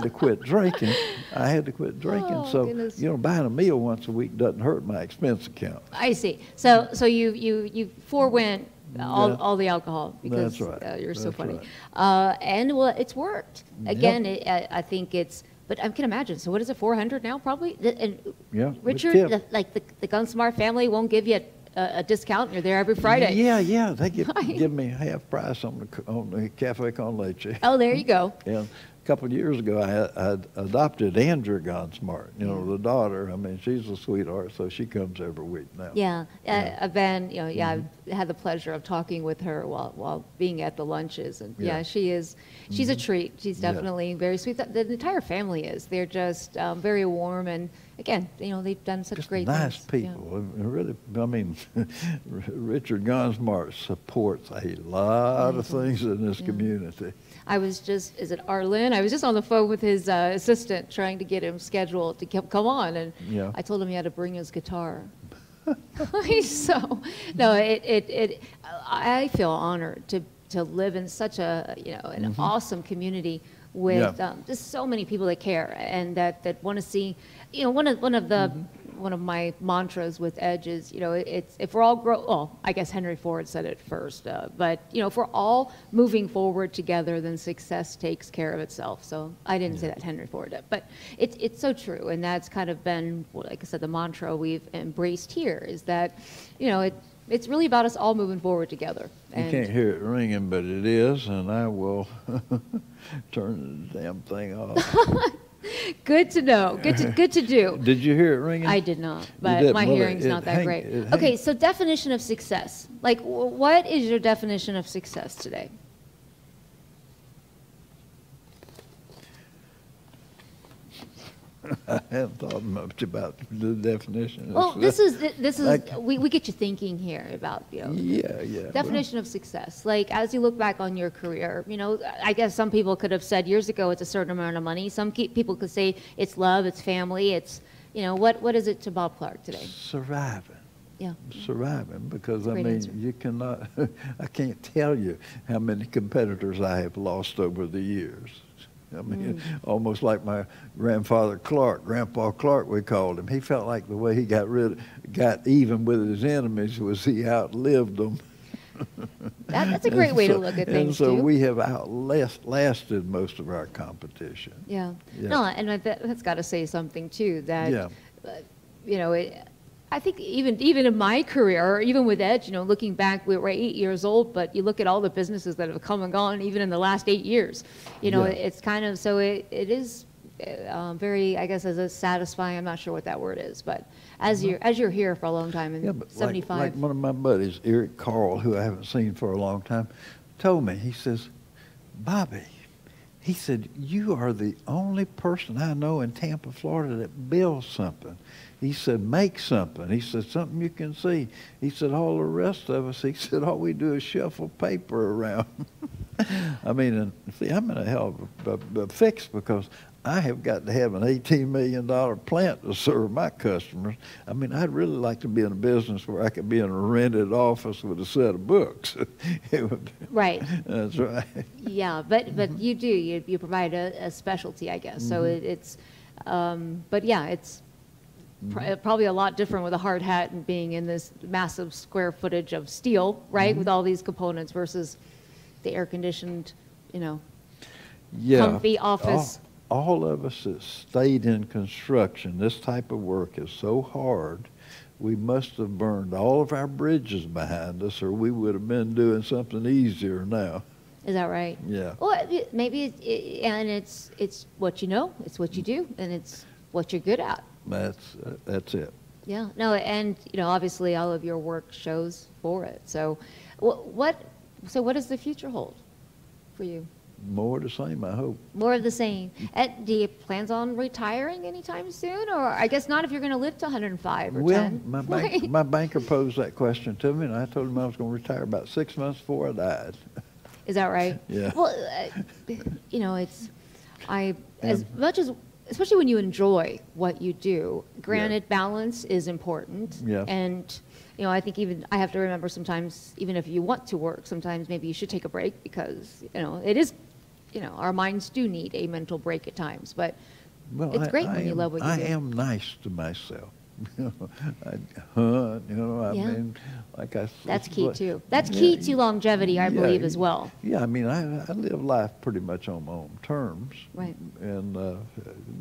to quit drinking. Oh, So goodness. you know, buying a meal once a week doesn't hurt my expense account. I see. So you forewent all the alcohol because That's right. You're so That's funny. right. And well, it's worked. Again, I think it's. But I can imagine. So what is it? 400 now, probably. And Yeah, with Richard, tip. the Gunsmart family won't give you a discount. You're there every Friday. Yeah, they give me half price on the cafe con leche. Oh, there you go. And a couple of years ago, I adopted Andrea Gunsmart, you know, the daughter. I mean, she's a sweetheart, so she comes every week now. Yeah, I've been, you know, I've had the pleasure of talking with her while being at the lunches, and she's a treat. She's definitely very sweet. The entire family is. They're just very warm, and again, you know, they've done such Just great nice things. Yeah. people. Really, I mean, Richard Gunsmart supports a lot of things in this community. I was just, is it Arlen? I was just on the phone with his assistant trying to get him scheduled to come on, and Yeah. I told him he had to bring his guitar. So, no, I feel honored to live in such a, you know, an awesome community with just so many people that care and that want to see, you know, one of my mantras with Edge is, you know, it's if we're all I guess Henry Ford said it first, but you know, if we're all moving forward together, then success takes care of itself. So I didn't say that Henry Ford did, but it's so true, and that's kind of been, like I said, the mantra we've embraced here is that, you know, it's really about us all moving forward together. You can't hear it ringing, but it is, and I will turn the damn thing off. Good to know. Good to do. Did you hear it ringing? I did not, but my hearing's not that great. Okay, so definition of success. Like, what is your definition of success today? I haven't thought much about the definition. Well, this is like, we get you thinking here about, you know, yeah. definition of success. Like, as you look back on your career, you know, I guess some people could have said years ago it's a certain amount of money. Some people could say it's love, it's family, it's, you know, what is it to Bob Clark today? Surviving. Yeah. Surviving, because Great I mean, answer. you cannot, I can't tell you how many competitors I have lost over the years. I mean, almost like my grandfather Clark, Grandpa Clark, we called him. He felt like the way he got even with his enemies was he outlived them. That's a great way to look at things, and so too. we have outlasted most of our competition. Yeah. No, and that's got to say something, too, that, you know, I think even in my career, even with Edge, you know, looking back, we were 8 years old, but you look at all the businesses that have come and gone, even in the last 8 years. You know, it's kind of, so it is very, I guess, as a satisfying, I'm not sure what that word is, but as you're here for a long time, and but 75. like one of my buddies, Eric Carl, who I haven't seen for a long time, told me, he says, Bobby, he said, you are the only person I know in Tampa, Florida that builds something. He said, make something. He said, something you can see. He said, all the rest of us, he said, all we do is shuffle paper around. I mean, and see, I'm in a hell of a fix because I have got to have an $18 million plant to serve my customers. I mean, I'd really like to be in a business where I could be in a rented office with a set of books. Right. That's right. Yeah, but you do. You provide a specialty, I guess. So it's, but yeah, it's probably a lot different with a hard hat and being in this massive square footage of steel, right, with all these components versus the air-conditioned, you know, comfy office. All of us that stayed in construction, this type of work is so hard, we must have burned all of our bridges behind us, or we would have been doing something easier now. Is that right? Yeah. Well, maybe and it's what you know, it's what you do, and it's what you're good at. That's it. Yeah. No, and you know, obviously, all of your work shows for it. So, what does the future hold for you? More the same, I hope. More of the same. Do you plans on retiring anytime soon? Or I guess not if you're going to live to 105 or 10. Well, my banker posed that question to me, and I told him I was going to retire about 6 months before I died. Is that right? Yeah. Well, you know, as much as, especially when you enjoy what you do, granted, balance is important. Yeah. And, you know, I think even I have to remember sometimes, even if you want to work, sometimes maybe you should take a break because, you know, it is, you know, our minds do need a mental break at times. But it's great when you love what you do. I am nice to myself. You know, I hunt, you know, I mean, like I said. That's key, too. That's key to longevity, I believe, as well. Yeah, I mean, I live life pretty much on my own terms. Right. And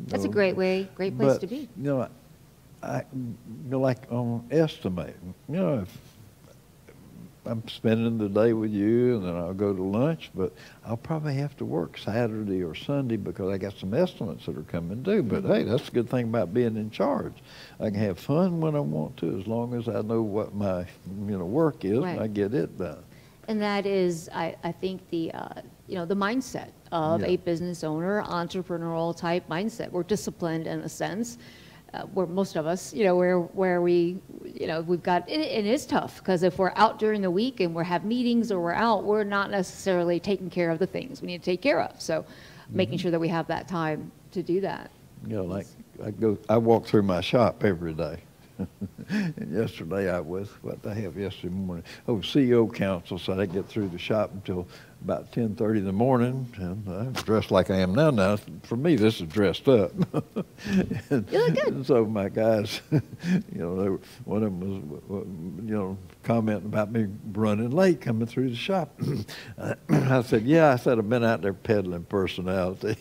that's a great place to be. You know, like on estimating, you know, if I'm spending the day with you and then I'll go to lunch, but I'll probably have to work Saturday or Sunday because I got some estimates that are coming due. But hey, that's the good thing about being in charge. I can have fun when I want to as long as I know what my work is and I get it done. And that is, I think, the the mindset of a business owner, entrepreneurial type mindset. We're disciplined in a sense. Where most of us, where we, we've got, it is tough because if we're out during the week and we have meetings or we're out, we're not necessarily taking care of the things we need to take care of. So making sure that we have that time to do that. Like I walk through my shop every day. And yesterday what did I have yesterday morning? CEO council, so I didn't get through the shop until about 10:30 in the morning, and I'm dressed like I am now. Now, for me, this is dressed up. You look good. And so my guys, one of them was, commenting about me running late coming through the shop. I said, I've been out there peddling personality.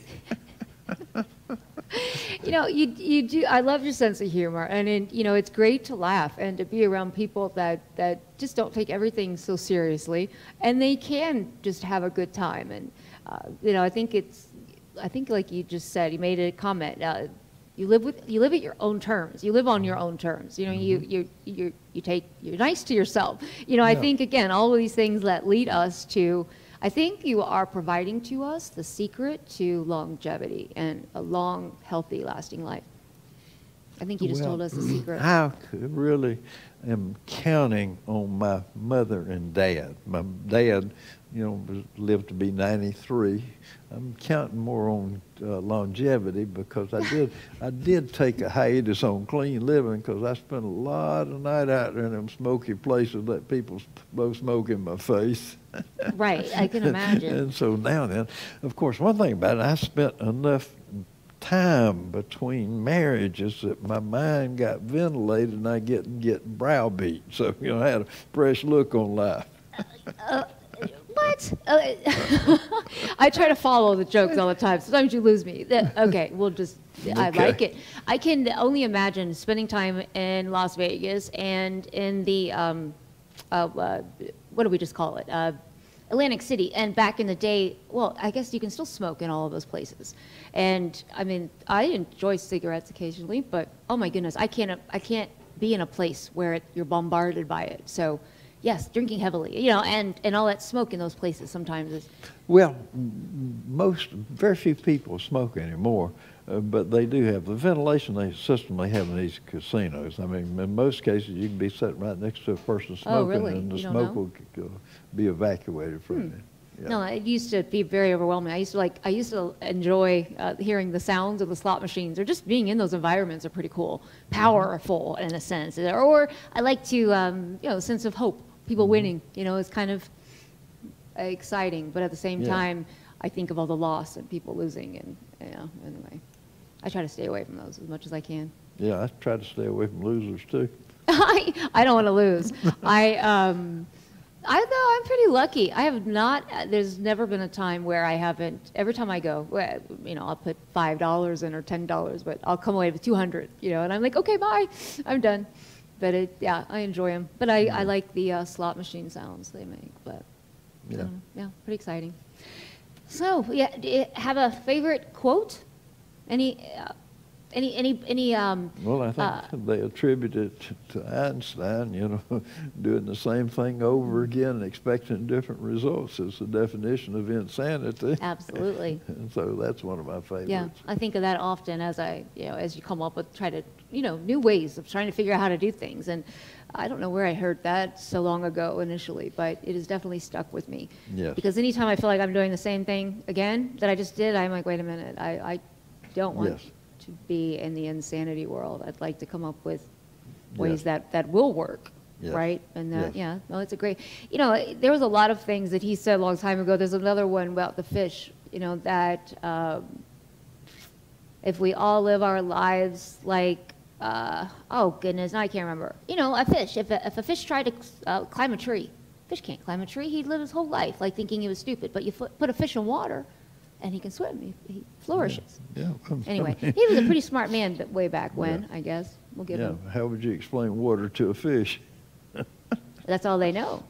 You know, you do. I love your sense of humor, and you know, it's great to laugh and to be around people that just don't take everything so seriously, and they can just have a good time. And you know, I think like you just said, you made a comment. You live at your own terms. You live on your own terms. You know, you're nice to yourself. You know, I think again, all of these things that lead us to. I think you are providing to us the secret to longevity and a long, healthy, lasting life. I think you just told us the secret. I really am counting on my mother and dad. My dad, you know, lived to be 93. I'm counting more on longevity because I did take a hiatus on clean living because I spent a lot of night out there in them smoky places, let people blow smoke in my face. Right, I can imagine. And so now and then, of course, one thing about it, I spent enough time between marriages that my mind got ventilated and I get browbeat. So, you know, I had a fresh look on life. What? I try to follow the jokes all the time. Sometimes you lose me. Okay, we'll just, I like it. I can only imagine spending time in Las Vegas and in the, what do we just call it? Atlantic City. And back in the day, well, I guess you can still smoke in all of those places. And I mean, I enjoy cigarettes occasionally, but oh my goodness, I can't be in a place where you're bombarded by it. So yes, drinking heavily, you know, and all that smoke in those places sometimes is. Well, very few people smoke anymore, but they do have the ventilation system they have in these casinos. I mean, in most cases, you can be sitting right next to a person smoking, and the smoke will be evacuated from you. Yeah. No, it used to be very overwhelming. I used to enjoy hearing the sounds of the slot machines, or just being in those environments are pretty cool, powerful in a sense. Or I like to, you know, sense of hope, people winning. You know, it's kind of exciting, but at the same time, I think of all the loss and people losing, and you know, anyway, I try to stay away from those as much as I can. Yeah, I try to stay away from losers too. I don't want to lose. I'm pretty lucky. I have not, there's never been a time where I haven't, every time I go, you know, I'll put $5 in or $10, but I'll come away with 200, you know, and I'm like, okay, bye, I'm done. But yeah, I enjoy them. But I like the slot machine sounds they make, but yeah, pretty exciting. So, yeah, do you have a favorite quote? Any well, I think they attribute it to Einstein, you know, doing the same thing over again and expecting different results is the definition of insanity. Absolutely. And so that's one of my favorites. Yeah, I think of that often as as you come up with, try to, you know, new ways of trying to figure out how to do things. And I don't know where I heard that so long ago initially, but it has definitely stuck with me. Yes. Because anytime I feel like I'm doing the same thing again that I just did, I'm like, wait a minute, I don't want to be in the insanity world. I'd like to come up with ways that will work, right? And no, it's a great, you know, there was a lot of things that he said a long time ago. There's another one about the fish, you know, that if we all live our lives like, oh goodness, now I can't remember. You know, a fish, if a fish tried to climb a tree, fish can't climb a tree. He'd live his whole life like thinking he was stupid. But you put a fish in water, and he can swim. He flourishes. Yeah. Anyway, he was a pretty smart man way back when, I guess. We'll give him. How would you explain water to a fish? That's all they know.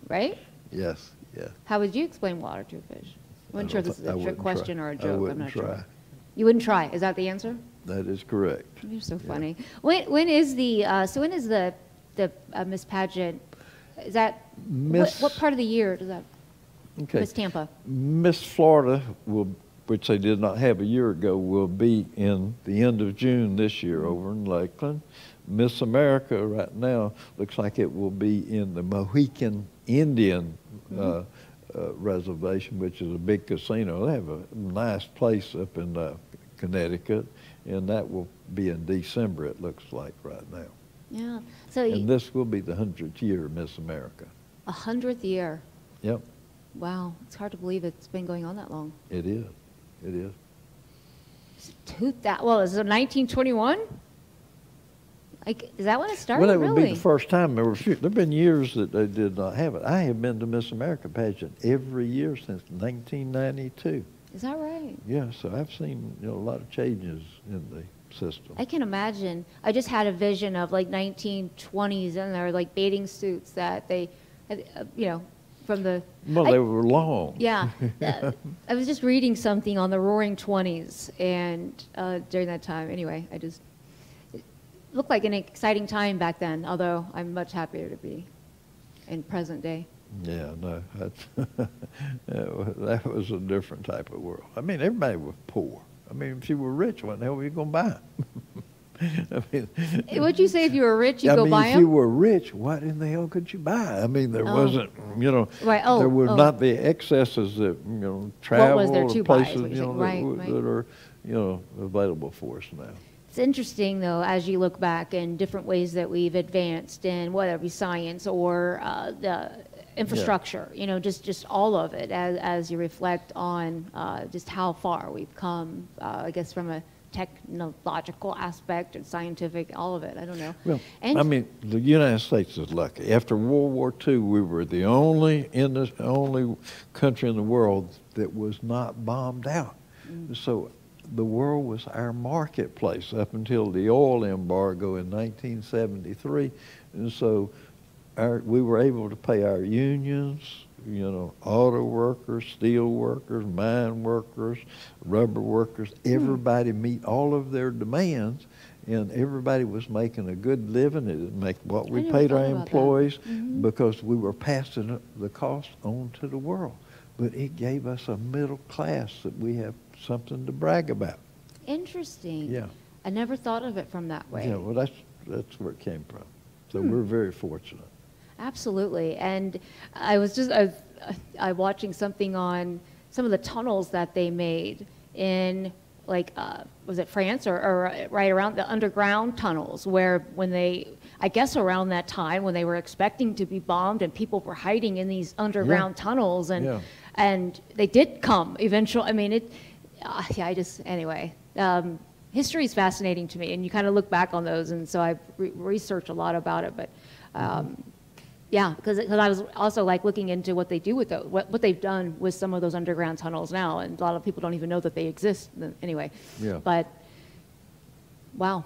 Right? Yes. How would you explain water to a fish? I wasn't sure if this is a trick question or a joke. I'm not sure. You wouldn't try. Is that the answer? That is correct. You're so funny. When is the Miss Pageant? Is that what part of the year does that? Okay. Miss Tampa. Miss Florida which they did not have a year ago, will be in the end of June this year over in Lakeland. Miss America right now looks like it will be in the Mohican Indian reservation, which is a big casino. They have a nice place up in Connecticut, and that will be in December, it looks like right now. Yeah. And this will be the 100th year of Miss America. 100th year. Yep. Wow. It's hard to believe it's been going on that long. It is. It is. Well, is it 1921? Like, is that when it started? Well, it would be the first time. There have been years that they did not have it. I have been to Miss America pageant every year since 1992. Is that right? Yeah, so I've seen, you know, a lot of changes in the system. I can imagine. I just had a vision of like 1920s, and there were like bathing suits that they, you know, from the. Well, they were long. Yeah. I was just reading something on the Roaring Twenties, and during that time, anyway, it looked like an exciting time back then, although I'm much happier to be in present day. Yeah, no, that was a different type of world. I mean, everybody was poor. I mean, if you were rich, what the hell were you going to buy? I mean, what'd you say? If you were rich, you go buy them? If you were rich, what in the hell could you buy? I mean, there wasn't, you know, right. There would not be excesses that, you know, travel what was there to places, buy, you know, that are, you know, available for us now. It's interesting, though, as you look back in different ways that we've advanced in whether it be science or the infrastructure, you know, just all of it as you reflect on just how far we've come, I guess, from a technological aspect and scientific, all of it. I don't know. Well, I mean, the United States is lucky. After World War II, we were the only country in the world that was not bombed out. So the world was our marketplace up until the oil embargo in 1973, and so we were able to pay our unions, you know, auto workers, steel workers, mine workers, rubber workers, everybody meet all of their demands, and everybody was making a good living. It didn't make what we paid our employees because we were passing the cost on to the world. But it gave us a middle class that we have something to brag about. Interesting. Yeah. I never thought of it from that way. Yeah, well, that's where it came from. So we're very fortunate. Absolutely. And I was just I watching something on some of the tunnels that they made in, like, was it France or right around the underground tunnels, where when they, I guess around that time when they were expecting to be bombed and people were hiding in these underground tunnels, and they did come eventually. I mean, anyway. History is fascinating to me, and you kind of look back on those, and so I researched a lot about it, but yeah, because I was also like looking into what they do with those, what they've done with some of those underground tunnels now, and a lot of people don't even know that they exist anyway. Yeah. But wow,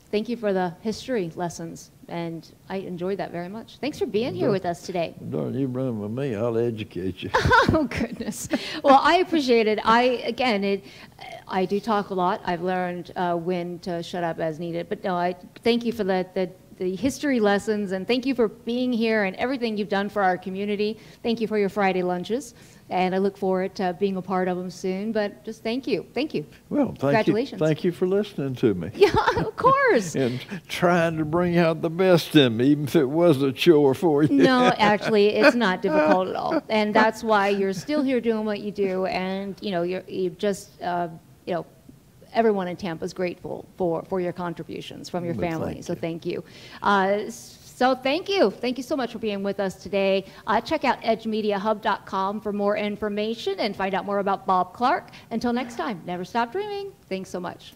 thank you for the history lessons, and I enjoyed that very much. Thanks for being here with us today. Darn, you run with me, I'll educate you. Oh goodness. Well, I appreciate it. I do talk a lot. I've learned when to shut up as needed. But no, I thank you for the history lessons, and thank you for being here and everything you've done for our community. Thank you for your Friday lunches, and I look forward to being a part of them soon. But just thank you. Well, congratulations. Thank you for listening to me. Yeah, of course. And trying to bring out the best in me, even if it was a chore for you. No, actually, it's not difficult at all, and that's why you're still here doing what you do. And you know, you just you know, everyone in Tampa is grateful for your contributions from your family. So thank you. So thank you. Thank you so much for being with us today. Check out edgemediahub.com for more information and find out more about Bob Clark. Until next time, never stop dreaming. Thanks so much.